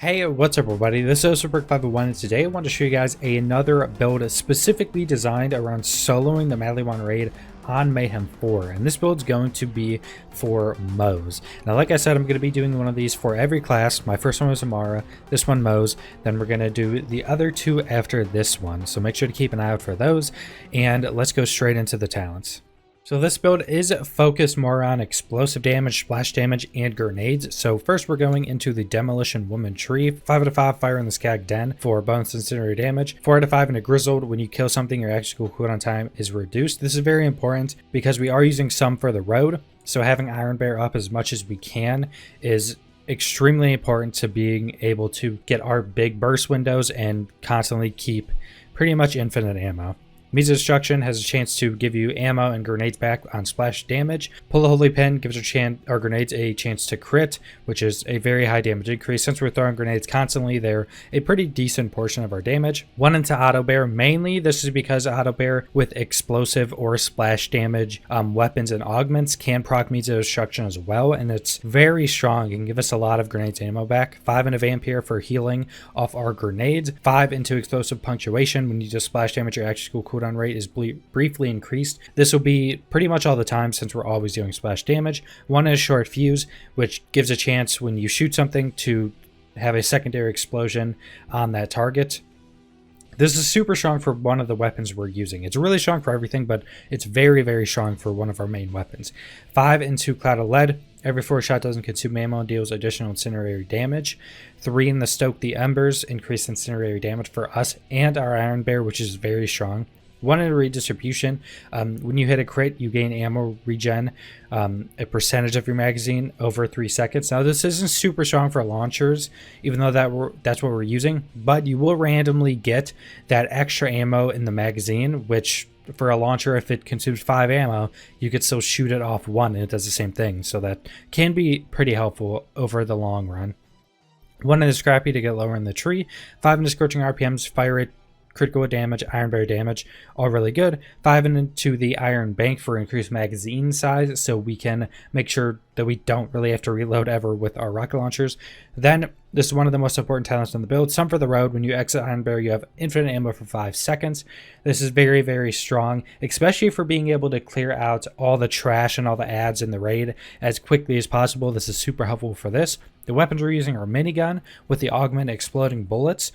Hey, what's up everybody? This is Brick501 and today I want to show you guys another build specifically designed around soloing the Maliwan raid on Mayhem 4, and this build's going to be for Moze. Now like I said, I'm going to be doing one of these for every class. My first one was Amara, this one Moze, then we're going to do the other two after this one, so make sure to keep an eye out for those, and let's go straight into the talents. So this build is focused more on explosive damage, splash damage, and grenades. So first we're going into the Demolition Woman Tree. 5 out of 5 fire in the Skag Den for bonus incendiary damage. 4 out of 5 in a Grizzled. When you kill something, your actual cooldown time is reduced. This is very important because we are using some for the road. So having Iron Bear up as much as we can is extremely important to being able to get our big burst windows and constantly keep pretty much infinite ammo. Moze Destruction has a chance to give you ammo and grenades back on splash damage. Pull the Holy Pin gives our grenades a chance to crit, which is a very high damage increase. Since we're throwing grenades constantly, they're a pretty decent portion of our damage. 1 into Auto Bear. Mainly, this is because Auto Bear with explosive or splash damage weapons and augments can proc Moze Destruction as well, and it's very strong. It can give us a lot of grenades ammo back. 5 into Vampire for healing off our grenades. 5 into Explosive Punctuation. When you just splash damage, your actual cooldown rate is briefly increased. This will be pretty much all the time since we're always doing splash damage. 1 is Short Fuse, which gives a chance when you shoot something to have a secondary explosion on that target. This is super strong for one of the weapons we're using. It's really strong for everything, but it's very, very strong for one of our main weapons. 5 into Cloud of Lead. Every 4 shot doesn't consume ammo and deals additional incendiary damage. 3 in the Stoke the Embers. Increased incendiary damage for us and our Iron Bear, which is very strong. 1 in a redistribution. When you hit a crit, you gain ammo regen, a percentage of your magazine over 3 seconds. Now, this isn't super strong for launchers, even though that's what we're using, but you will randomly get that extra ammo in the magazine, which for a launcher, if it consumes 5 ammo, you could still shoot it off 1 and it does the same thing. So that can be pretty helpful over the long run. 1 in the Scrappy to get lower in the tree. 5 in the Scorching RPMs, fire rate, critical damage, Iron Bear damage, all really good. 5 into the Iron Bank for increased magazine size, so we can make sure that we don't really have to reload ever with our rocket launchers. Then, this is one of the most important talents in the build. Some for the road. When you exit Iron Bear, you have infinite ammo for 5 seconds. This is very, very strong, especially for being able to clear out all the trash and all the ads in the raid as quickly as possible. This is super helpful for this. The weapons we're using are minigun with the augment exploding bullets.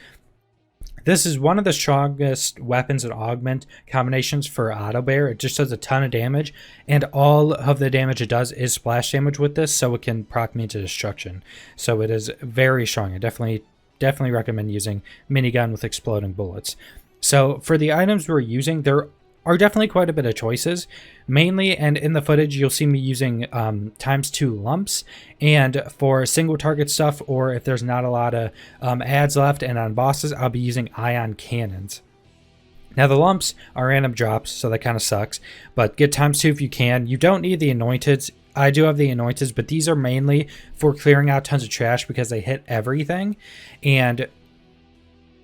This is one of the strongest weapons and augment combinations for Auto Bear. It just does a ton of damage, and all of the damage it does is splash damage with this, so it can proc Moze Destruction. So it is very strong. I definitely recommend using minigun with exploding bullets. So for the items we're using, there are definitely quite a bit of choices. Mainly, and in the footage, you'll see me using ×2 lumps. And for single target stuff, or if there's not a lot of ads left and on bosses, I'll be using ion cannons. Now the lumps are random drops, so that kind of sucks. But get ×2 if you can. You don't need the anointeds. I do have the anointeds, but these are mainly for clearing out tons of trash because they hit everything. And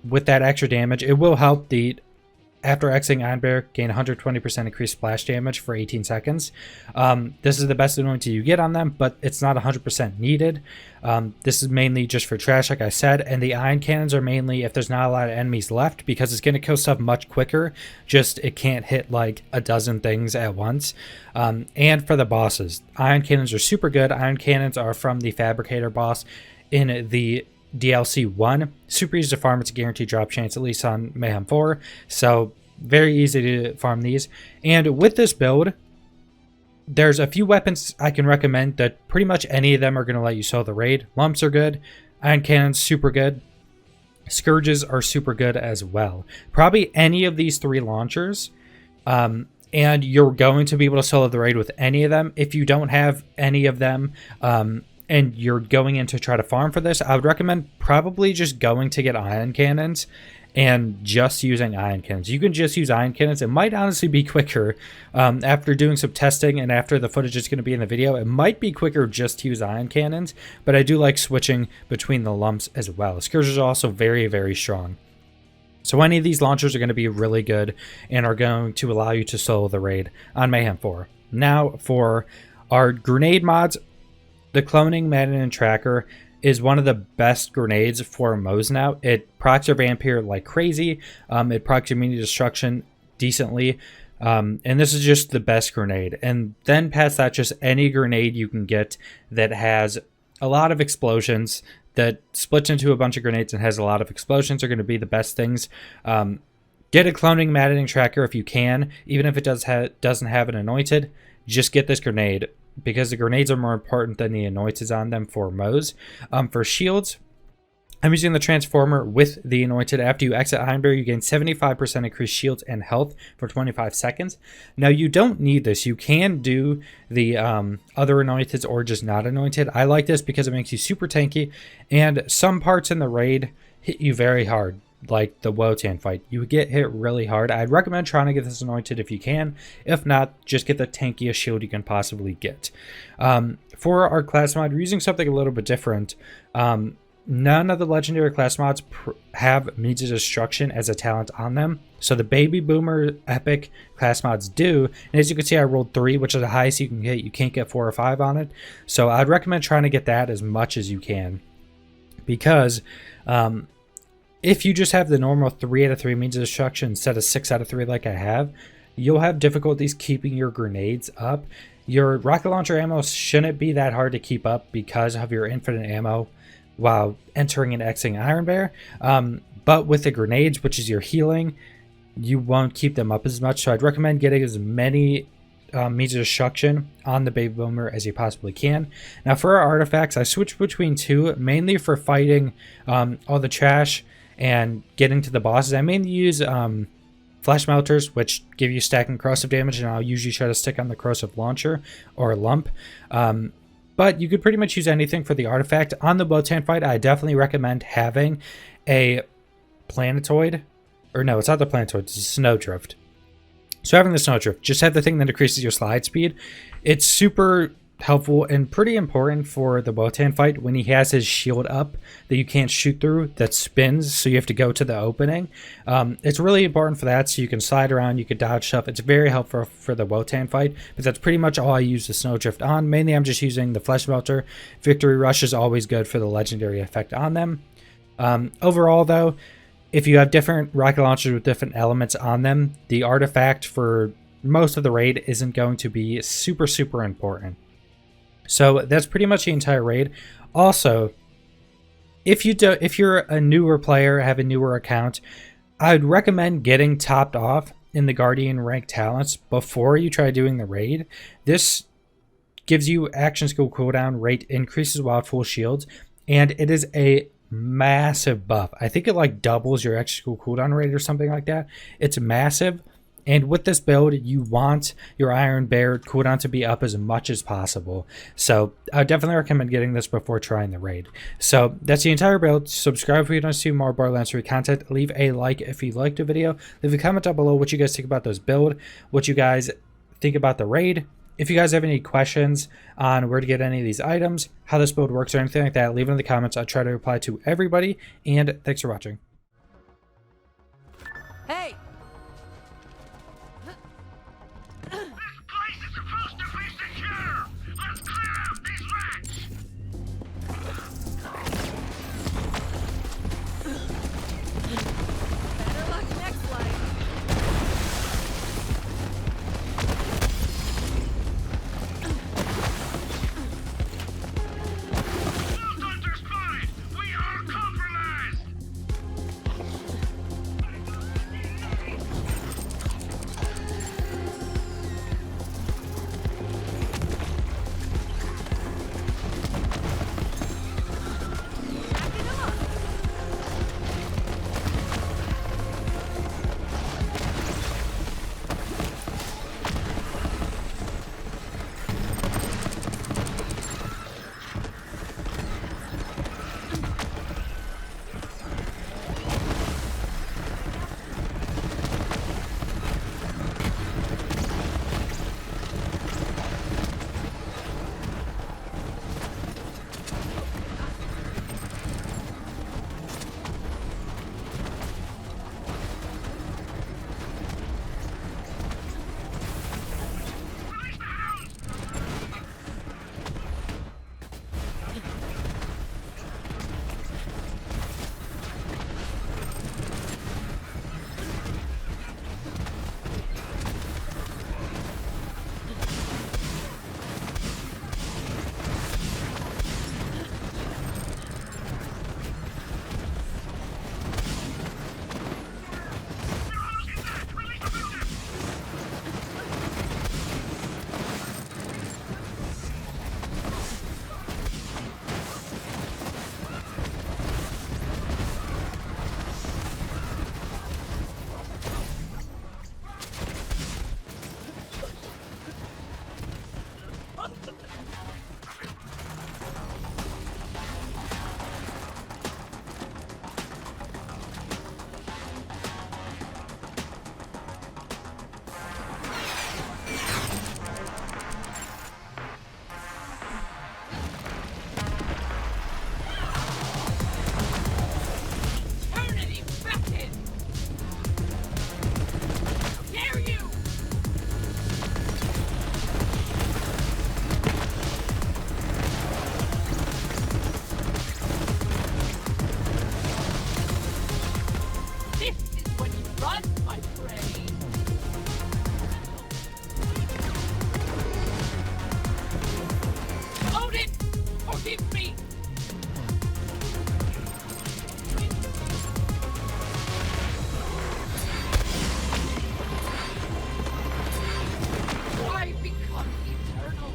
with that extra damage, it will help the... After exiting Iron Bear, gain 120% increased splash damage for 18 seconds. This is the best anointed you get on them, but it's not 100% needed. This is mainly just for trash, like I said, and the ion cannons are mainly if there's not a lot of enemies left, because it's going to kill stuff much quicker, just it can't hit like a dozen things at once. And for the bosses, ion cannons are super good. Ion cannons are from the Fabricator boss in the DLC 1. Super easy to farm. It's a guaranteed drop chance, at least on Mayhem 4. So very easy to farm these. And with this build, there's a few weapons I can recommend that pretty much any of them are going to let you solo the raid. Lumps are good. Iron cannons, super good. Scourges are super good as well. Probably any of these 3 launchers. And you're going to be able to solo the raid with any of them. If you don't have any of them, and you're going in to try to farm for this, I would recommend probably just going to get ion cannons and just using ion cannons. You can just use ion cannons. It might honestly be quicker after doing some testing and after the footage is going to be in the video. It might be quicker just to use ion cannons, but I do like switching between the lumps as well. Scourges are also very, very strong. So any of these launchers are going to be really good and are going to allow you to solo the raid on Mayhem 4. Now for our grenade mods, the Cloning Madden and Tracker is one of the best grenades for Moze now. It procs your vampire like crazy. It procs your mini destruction decently. And this is just the best grenade. And then past that, just any grenade you can get that has a lot of explosions, that splits into a bunch of grenades and has a lot of explosions, are going to be the best things. Get a cloning maddening tracker if you can, even if it doesn't have an anointed. Just get this grenade, because the grenades are more important than the anointeds on them for Moze. For shields, I'm using the transformer with the anointed. After you exit Iron Bear, you gain 75% increased shields and health for 25 seconds. Now, you don't need this. You can do the other anointeds or just not anointed. I like this because it makes you super tanky, and some parts in the raid hit you very hard, like the Wotan fight. You would get hit really hard. I'd recommend trying to get this anointed if you can. If not, just get the tankiest shield you can possibly get. For our class mod, we're using something a little bit different. None of the legendary class mods have means of destruction as a talent on them. So the Baby Boomer epic class mods do. And as you can see, I rolled 3, which is the highest you can get. You can't get 4 or 5 on it. So I'd recommend trying to get that as much as you can. Because if you just have the normal 3 out of 3 means of destruction instead of 6 out of 3 like I have, you'll have difficulties keeping your grenades up. Your rocket launcher ammo shouldn't be that hard to keep up because of your infinite ammo while entering and exiting Iron Bear. But with the grenades, which is your healing, you won't keep them up as much. So I'd recommend getting as many means of destruction on the Baby Boomer as you possibly can. Now for our artifacts, I switched between 2, mainly for fighting all the trash and getting to the bosses. I mainly use flash melters, which give you stack and corrosive damage, and I'll usually try to stick on the corrosive launcher or lump. But you could pretty much use anything for the artifact. On the Wotan fight, I definitely recommend having a planetoid. Or no, it's not the planetoid, it's a snowdrift. So having the snowdrift, just have the thing that increases your slide speed. It's super helpful and pretty important for the Wotan fight when he has his shield up that you can't shoot through, that spins, so you have to go to the opening. It's really important for that, so you can slide around, you can dodge stuff. It's very helpful for the Wotan fight, but that's pretty much all I use the snowdrift on. Mainly I'm just using the flesh melter. Victory rush is always good for the legendary effect on them. Overall though, if you have different rocket launchers with different elements on them, the artifact for most of the raid isn't going to be super important. So that's pretty much the entire raid. Also, if you're a newer player, have a newer account, I'd recommend getting topped off in the Guardian rank talents before you try doing the raid. This gives you action skill cooldown, rate increases while at full shields, and it is a massive buff. I think it like doubles your action skill cooldown rate or something like that. It's massive. And with this build, you want your Iron Bear cooldown to be up as much as possible. So I definitely recommend getting this before trying the raid. So that's the entire build. Subscribe if you want to see more Borderlands 3 content. Leave a like if you liked the video. Leave a comment down below what you guys think about this build, what you guys think about the raid. If you guys have any questions on where to get any of these items, how this build works, or anything like that, leave it in the comments. I'll try to reply to everybody. And thanks for watching. Hey! Give me! Why become eternal?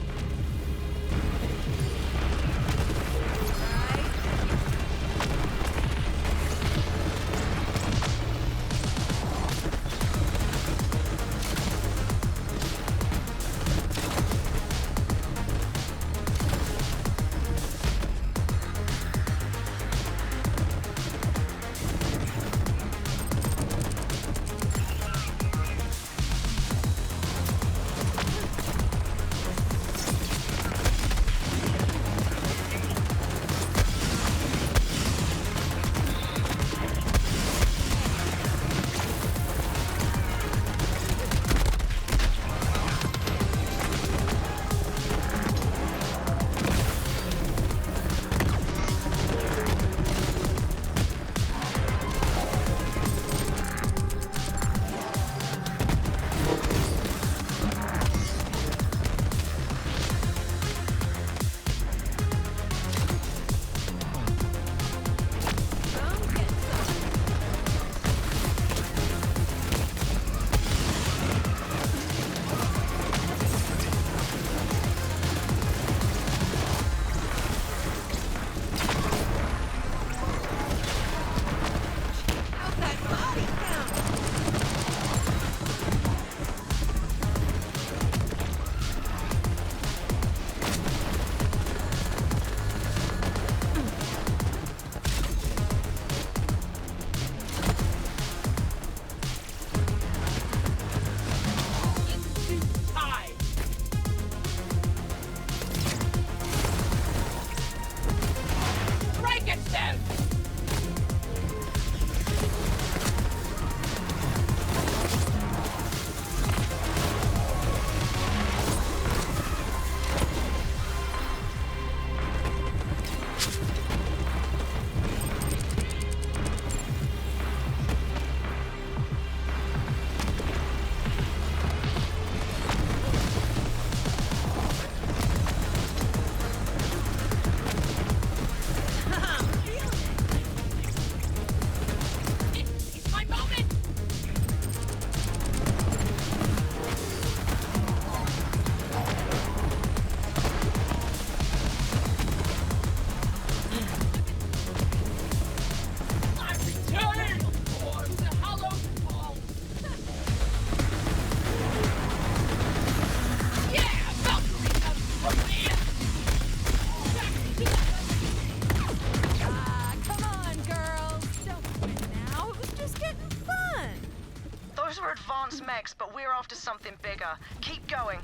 advanced mechs, but we're after something bigger. Keep going.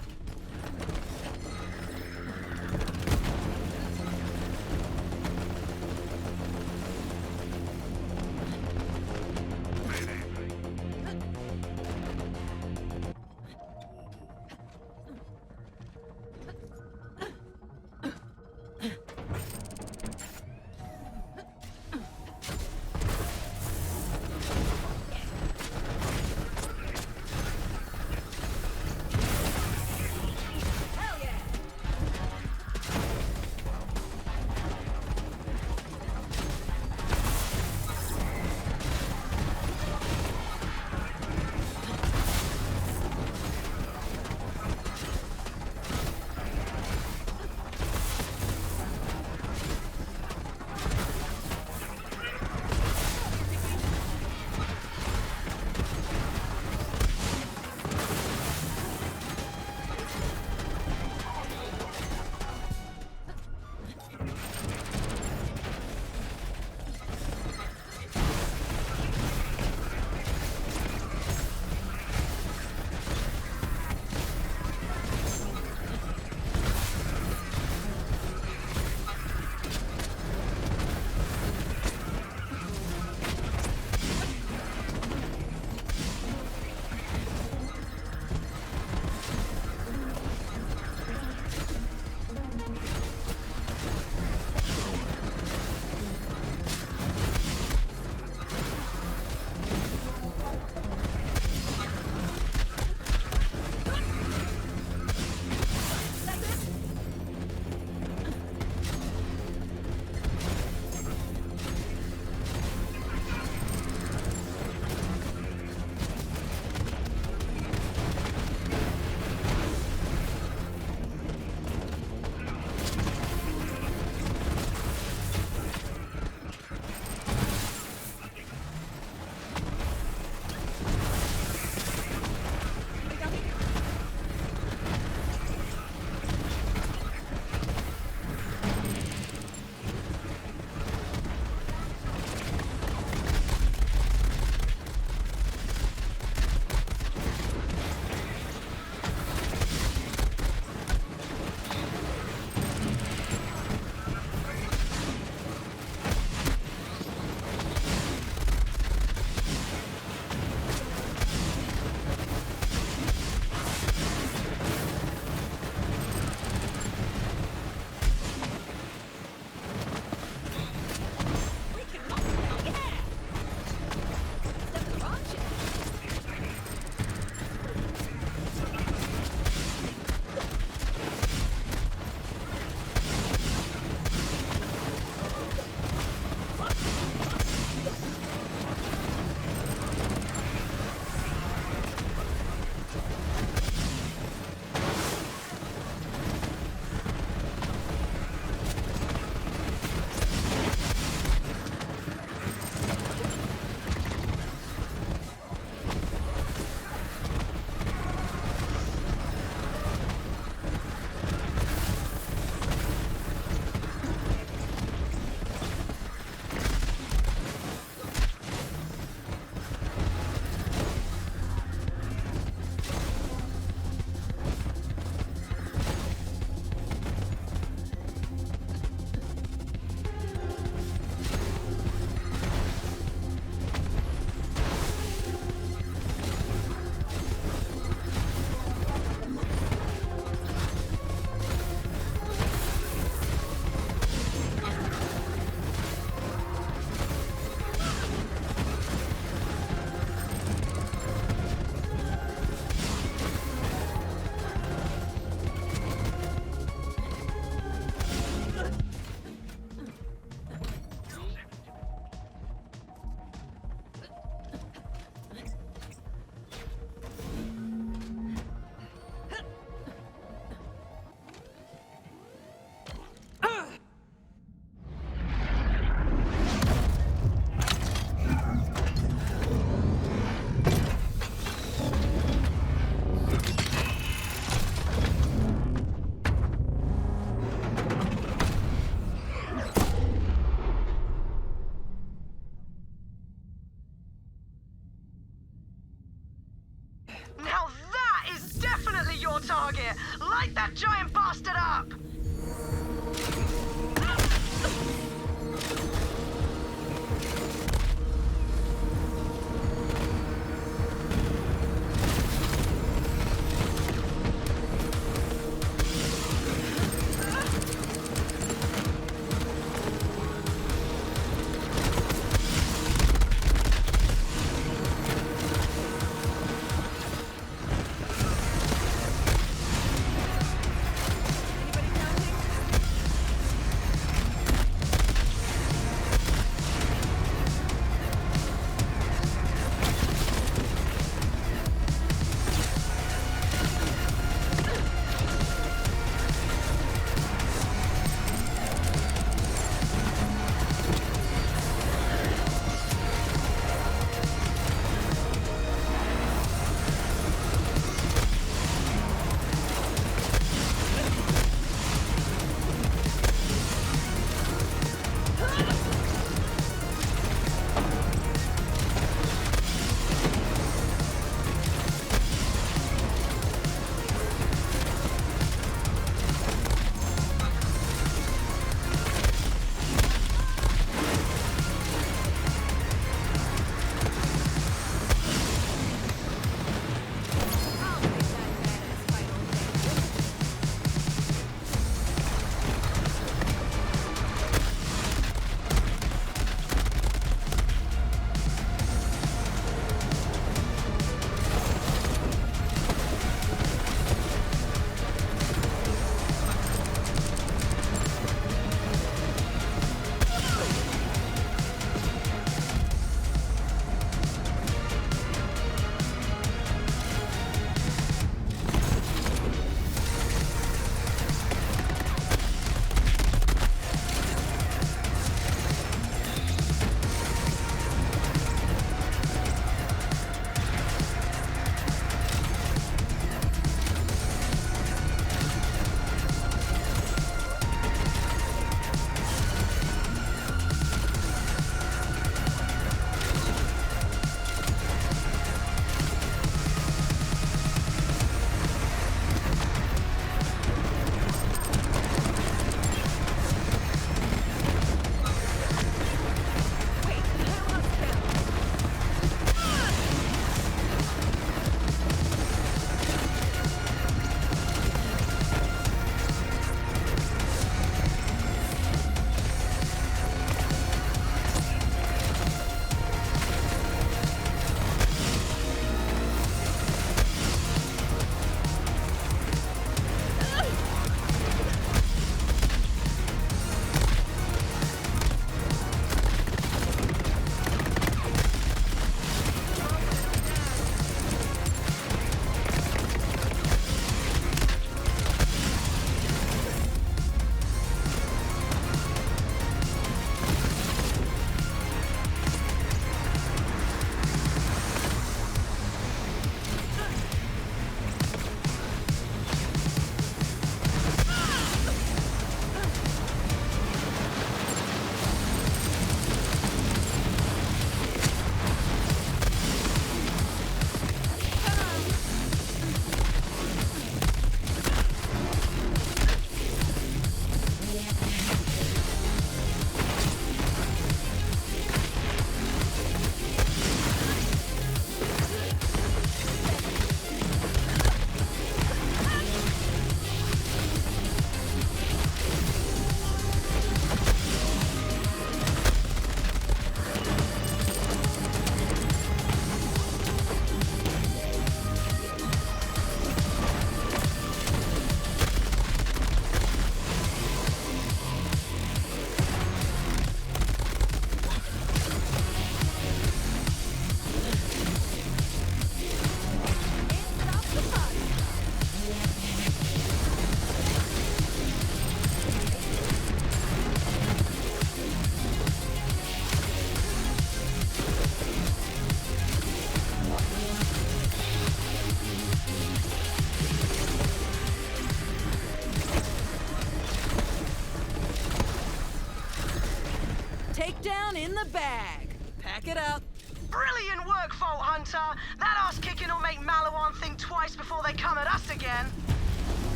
Takedown in the bag. Pack it up. Brilliant work, Vault Hunter. That ass kicking will make Maliwan think twice before they come at us again.